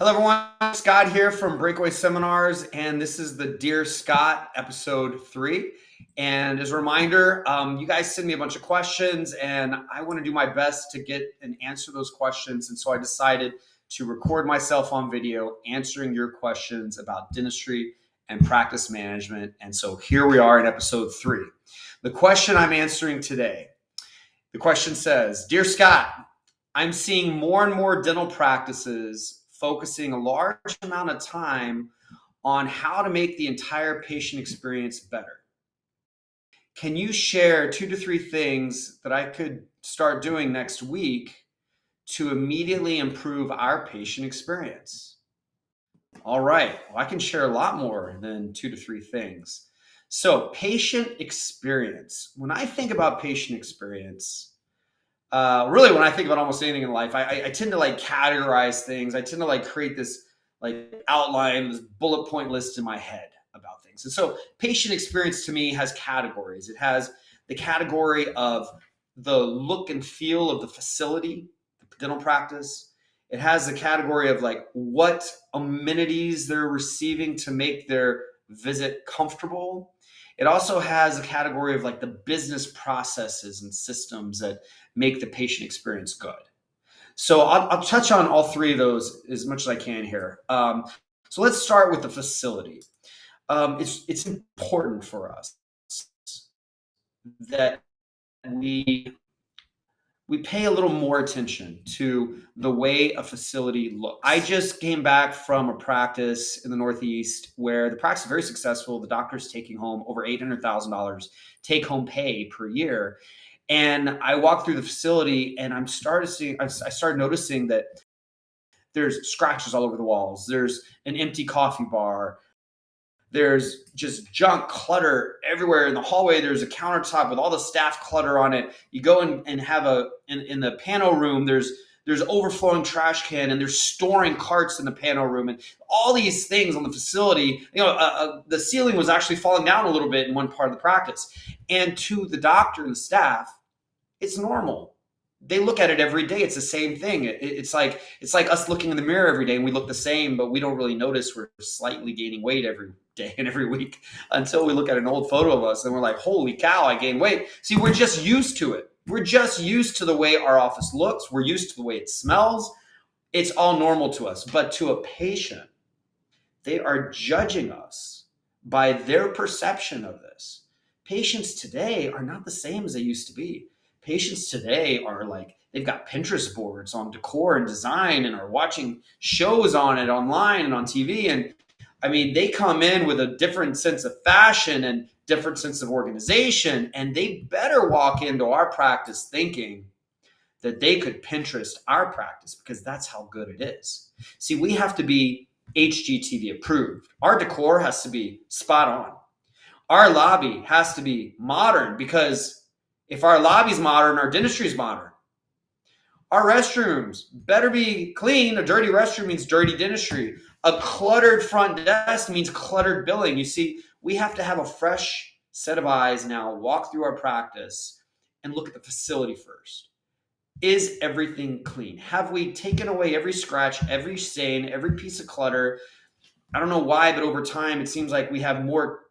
Hello, everyone. Scott here from Breakaway Seminars, and this is the Dear Scott episode 3. And as a reminder, you guys send me a bunch of questions, and I want to do my best to get and answer those questions. And so I decided to record myself on video answering your questions about dentistry and practice management. And so here we are in episode 3. The question I'm answering today, the question says, Dear Scott, I'm seeing more and more dental practices focusing a large amount of time on how to make the entire patient experience better. Can you share 2 to 3 things that I could start doing next week to immediately improve our patient experience? All right, well, I can share a lot more than 2 to 3 things. So, patient experience. When I think about patient experience, really when I think about almost anything in life, I tend to categorize things. I tend to create this outline, this bullet point list in my head about things. And so patient experience to me has categories. It has the category of the look and feel of the facility, the dental practice. It has the category of what amenities they're receiving to make their visit comfortable. It also has a category of the business processes and systems that make the patient experience good. So I'll touch on all 3 of those as much as I can here. So let's start with the facility. It's important for us that we pay a little more attention to the way a facility looks. I just came back from a practice in the Northeast where the practice is very successful. The doctor's taking home over $800,000 take-home pay per year. And I walked through the facility and I started noticing that there's scratches all over the walls. There's an empty coffee bar. There's just junk clutter everywhere in the hallway. There's a countertop with all the staff clutter on it. You go and have in the panel room, there's overflowing trash can, and there's storing carts in the panel room, and all these things on the facility. The ceiling was actually falling down a little bit in one part of the practice. And to the doctor and the staff, it's normal. They look at it every day. It's the same thing. It's like us looking in the mirror every day, and we look the same, but we don't really notice we're slightly gaining weight every day and every week until we look at an old photo of us and we're like, holy cow, I gained weight. See, we're just used to it. We're just used to the way our office looks. We're used to the way it smells. It's all normal to us. But to a patient, they are judging us by their perception of this. Patients today are not the same as they used to be. Patients today are they've got Pinterest boards on decor and design and are watching shows on it online and on TV. And I mean, they come in with a different sense of fashion and different sense of organization, and they better walk into our practice thinking that they could Pinterest our practice because that's how good it is. See, we have to be HGTV approved. Our decor has to be spot on. Our lobby has to be modern because if our lobby's modern, our dentistry's modern. Our restrooms better be clean. A dirty restroom means dirty dentistry. A cluttered front desk means cluttered billing. You see, we have to have a fresh set of eyes now, walk through our practice and look at the facility first. Is everything clean? Have we taken away every scratch, every stain, every piece of clutter? I don't know why, but over time, it seems like we have more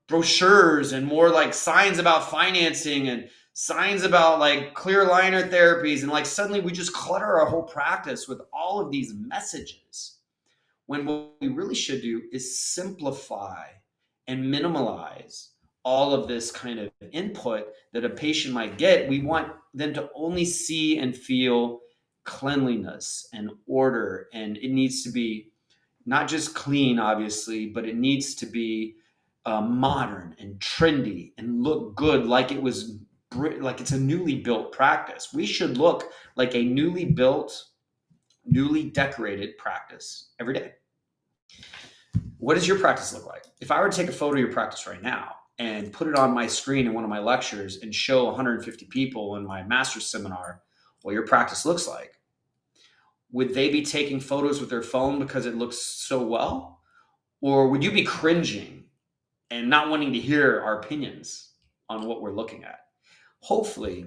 brochures and more signs about financing and signs about clear aligner therapies, and suddenly we just clutter our whole practice with all of these messages, when what we really should do is simplify and minimalize all of this kind of input that a patient might get. We want them to only see and feel cleanliness and order, and it needs to be not just clean, obviously, but it needs to be modern and trendy and look good, like it's a newly built practice. We should look like a newly built, newly decorated practice every day. What does your practice look like? If I were to take a photo of your practice right now and put it on my screen in one of my lectures and show 150 people in my master's seminar what your practice looks like, would they be taking photos with their phone because it looks so well? Or would you be cringing and not wanting to hear our opinions on what we're looking at? Hopefully,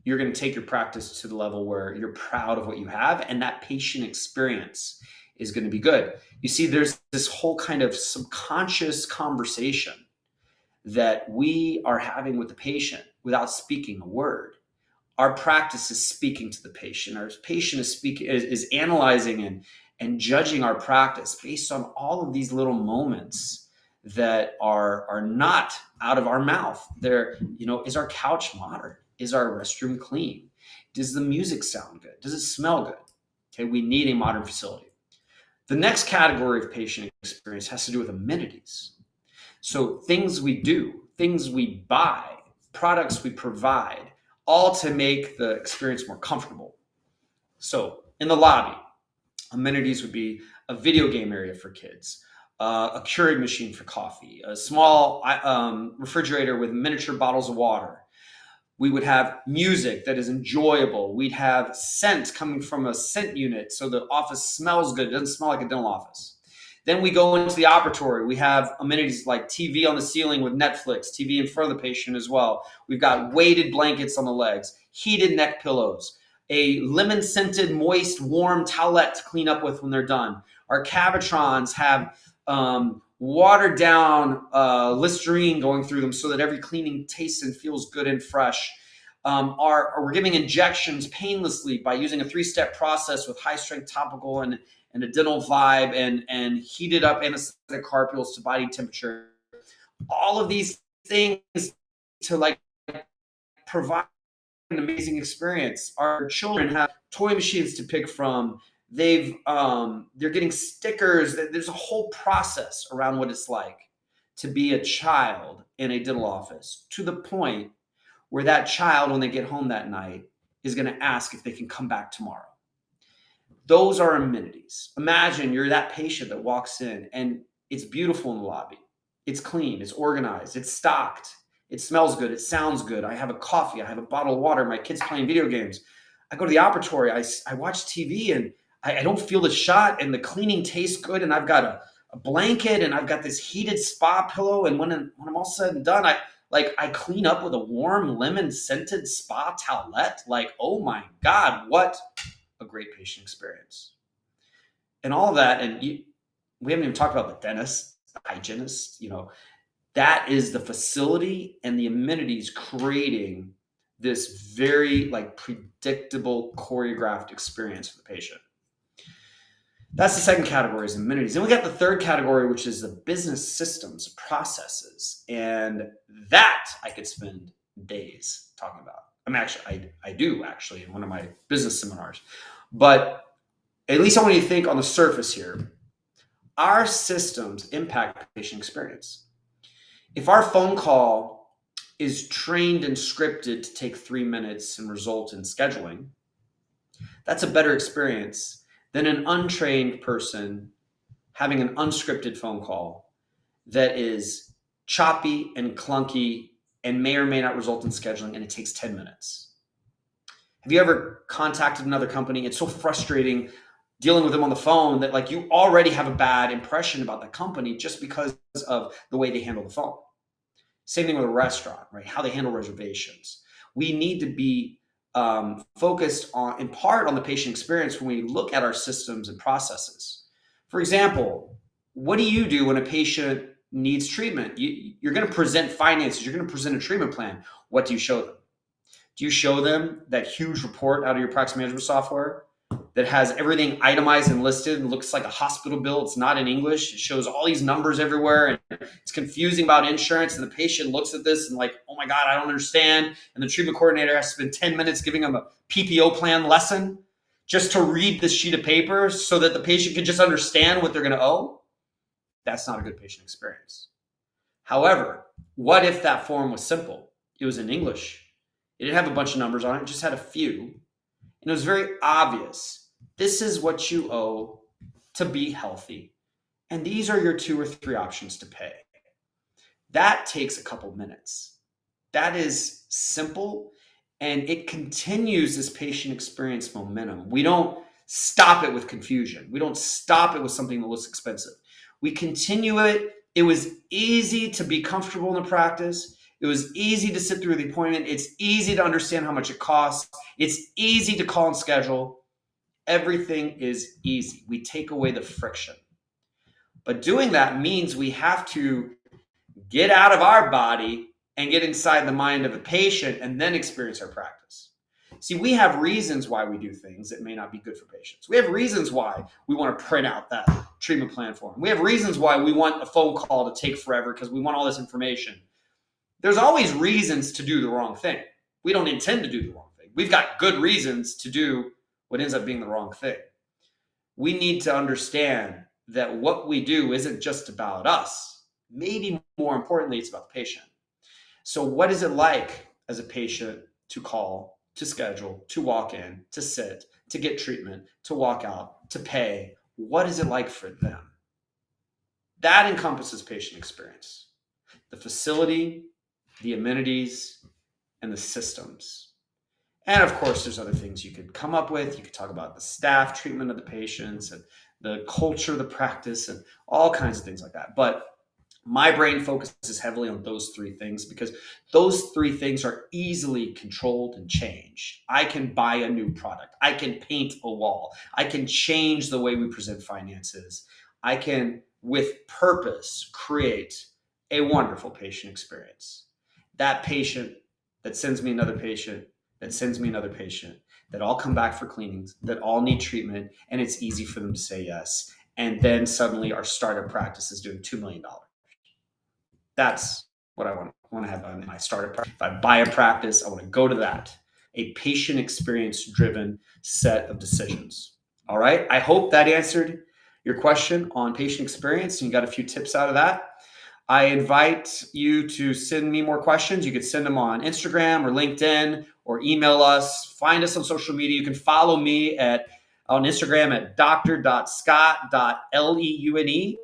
you're going to take your practice to the level where you're proud of what you have, and that patient experience is going to be good. You see, there's this whole kind of subconscious conversation that we are having with the patient without speaking a word. Our practice is speaking to the patient. Our patient is speaking, is analyzing and judging our practice based on all of these little moments that are not out of our mouth. They're, is our couch modern? Is our restroom clean? Does the music sound good? Does it smell good? Okay, we need a modern facility. The next category of patient experience has to do with amenities. So things we do, things we buy, products we provide, all to make the experience more comfortable. So in the lobby, amenities would be a video game area for kids, a Keurig machine for coffee, a small refrigerator with miniature bottles of water. We would have music that is enjoyable. We'd have scent coming from a scent unit so the office smells good. It doesn't smell like a dental office. Then we go into the operatory. We have amenities like TV on the ceiling with Netflix, TV in front of the patient as well. We've got weighted blankets on the legs, heated neck pillows, a lemon-scented, moist, warm towelette to clean up with when they're done. Our Cavitrons have watered down Listerine going through them so that every cleaning tastes and feels good and fresh. We're giving injections painlessly by using a 3-step process with high-strength topical and a dental vibe and heated up anesthetic carpules to body temperature. All of these things to provide an amazing experience. Our children have toy machines to pick from. They're getting stickers. There's a whole process around what it's like to be a child in a dental office, to the point where that child, when they get home that night, is going to ask if they can come back tomorrow. Those are amenities. Imagine you're that patient that walks in and it's beautiful in the lobby. It's clean, it's organized, it's stocked, it smells good, it sounds good. I have a coffee, I have a bottle of water, my kid's playing video games. I go to the operatory, I watch TV and I don't feel the shot and the cleaning tastes good, and I've got a blanket and I've got this heated spa pillow, and when I'm all said and done, I clean up with a warm lemon scented spa towelette. Oh my God, what a great patient experience. And all of that, and we haven't even talked about the dentist, the hygienist, that is the facility and the amenities creating this very predictable choreographed experience for the patient. That's the second category, is amenities. Then we got the third category, which is the business systems, processes. And that I could spend days talking about. I do actually in one of my business seminars. But at least I want you to think on the surface here. Our systems impact patient experience. If our phone call is trained and scripted to take 3 minutes and result in scheduling, that's a better experience than an untrained person having an unscripted phone call that is choppy and clunky and may or may not result in scheduling, and it takes 10 minutes. Have you ever contacted another company? It's so frustrating dealing with them on the phone that you already have a bad impression about the company just because of the way they handle the phone. Same thing with a restaurant, right? How they handle reservations. We need to be focused in part on the patient experience when we look at our systems and processes. For example, what do you do when a patient needs treatment? You're going to present finances. You're going to present a treatment plan. What do you show them? Do you show them that huge report out of your practice management software that has everything itemized and listed and looks like a hospital bill? It's not in English. It shows all these numbers everywhere, and it's confusing about insurance. And the patient looks at this and oh my God, I don't understand. And the treatment coordinator has to spend 10 minutes giving them a PPO plan lesson just to read this sheet of paper so that the patient can just understand what they're going to owe. That's not a good patient experience. However, what if that form was simple? It was in English. It didn't have a bunch of numbers on it. It just had a few. And it was very obvious. This is what you owe to be healthy. And these are your 2 or 3 options to pay. That takes a couple minutes. That is simple, and it continues this patient experience momentum. We don't stop it with confusion. We don't stop it with something that looks expensive. We continue it. It was easy to be comfortable in the practice. It was easy to sit through the appointment. It's easy to understand how much it costs. It's easy to call and schedule. Everything is easy. We take away the friction. But doing that means we have to get out of our body and get inside the mind of a patient and then experience our practice. See, we have reasons why we do things that may not be good for patients. We have reasons why we want to print out that treatment plan for them. We have reasons why we want a phone call to take forever because we want all this information. There's always reasons to do the wrong thing. We don't intend to do the wrong thing. We've got good reasons to do what ends up being the wrong thing. We need to understand that what we do isn't just about us. Maybe more importantly, it's about the patient. So what is it like as a patient to call, to schedule, to walk in, to sit, to get treatment, to walk out, to pay? What is it like for them? That encompasses patient experience. The facility, the amenities, and the systems. And of course, there's other things you could come up with. You could talk about the staff treatment of the patients and the culture of the practice and all kinds of things like that. But my brain focuses heavily on those three things because those three things are easily controlled and changed. I can buy a new product. I can paint a wall. I can change the way we present finances. I can, with purpose, create a wonderful patient experience. That patient that sends me another patient, that sends me another patient, that all come back for cleanings, that all need treatment, and it's easy for them to say yes. And then suddenly our startup practice is doing $2 million. That's what I want to have in my startup practice. If I buy a practice, I want to go to that. A patient experience driven set of decisions. All right. I hope that answered your question on patient experience and you got a few tips out of that. I invite you to send me more questions. You could send them on Instagram or LinkedIn or email us. Find us on social media. You can follow me on Instagram at dr.scott.leune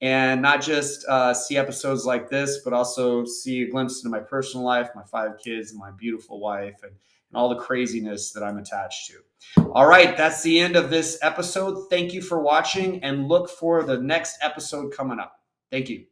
and not just see episodes like this, but also see a glimpse into my personal life, my 5 kids, and my beautiful wife, and all the craziness that I'm attached to. All right, that's the end of this episode. Thank you for watching and look for the next episode coming up. Thank you.